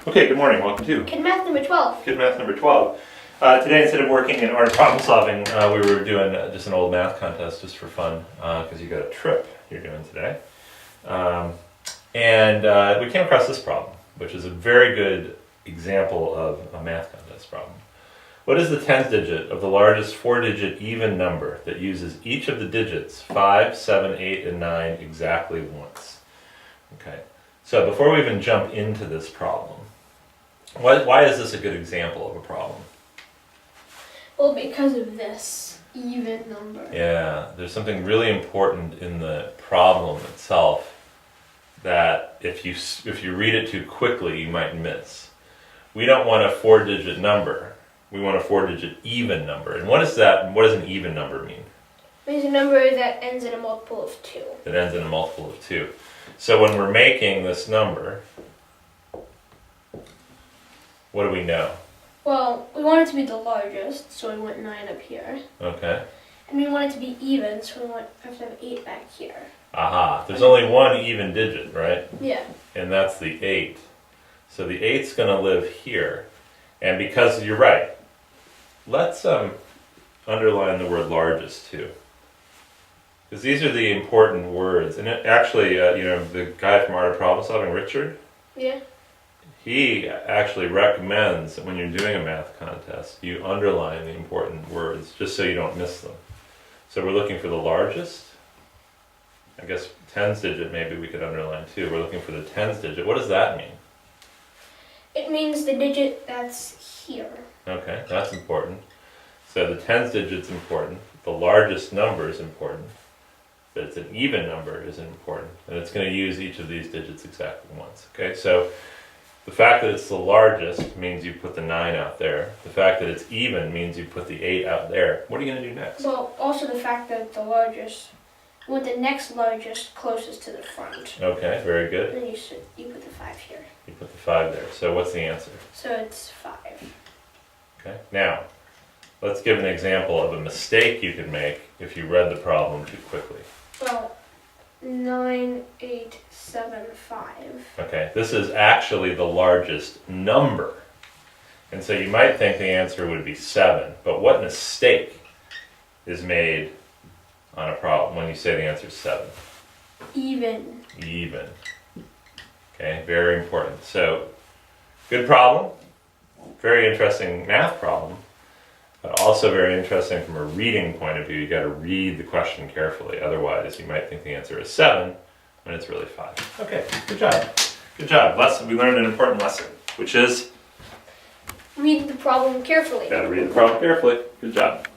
Okay, good morning. Welcome to KidMath number 12. KidMath number 12. Today, instead of working in art problem solving, we were doing just an old math contest just for fun because you got a trip you're doing today. And we came across this problem, which is a very good example of a math contest problem. What is the tens digit of the largest four-digit even number that uses each of the digits 5, 7, 8, and 9 exactly once? Okay, so before we even jump into this problem, why is this a good example of a problem? Well, because of this even number. Yeah, there's something really important in the problem itself that if you read it too quickly, you might miss. We don't want a four-digit number. We want a four-digit even number. And what is that? What does an even number mean? It means a number that ends in a multiple of 2. It ends in a multiple of 2. So when we're making this number, what do we know? Well, we want it to be the largest, so we want 9 up here. Okay. And we want it to be even, so we have to have 8 back here. Aha. There's only one even digit, right? Yeah. And that's the 8. So the 8's going to live here. And because you're right, let's underline the word largest too. Because these are the important words. And actually, the guy from Art of Problem Solving, Richard, Yeah. he actually recommends that when you're doing a math contest, you underline the important words just so you don't miss them. So we're looking for the largest. I guess tens digit maybe we could underline too. We're looking for the tens digit. What does that mean? It means the digit that's here. Okay, that's important. So the tens digit's important. The largest number is important. But it's an even number is important. And it's going to use each of these digits exactly once. Okay, so the fact that it's the largest means you put the 9 out there. The fact that it's even means you put the 8 out there. What are you going to do next? Well, also the fact that it's the largest, with the next largest closest to the front. Okay, very good. And then you put the 5 here. You put the 5 there. So what's the answer? So it's 5. Okay, now let's give an example of a mistake you could make if you read the problem too quickly. Well, 9, 8, 7, 5. Okay, this is actually the largest number. And so you might think the answer would be 7, but what mistake is made on a problem when you say the answer is 7? Even. Even. Okay, very important. So, good problem, very interesting math problem, but also very interesting from a reading point of view. You got to read the question carefully, otherwise you might think the answer is 7 when it's really 5. Okay, good job. Good job. We learned an important lesson, which is Read the problem carefully. got to read the problem carefully. Good job.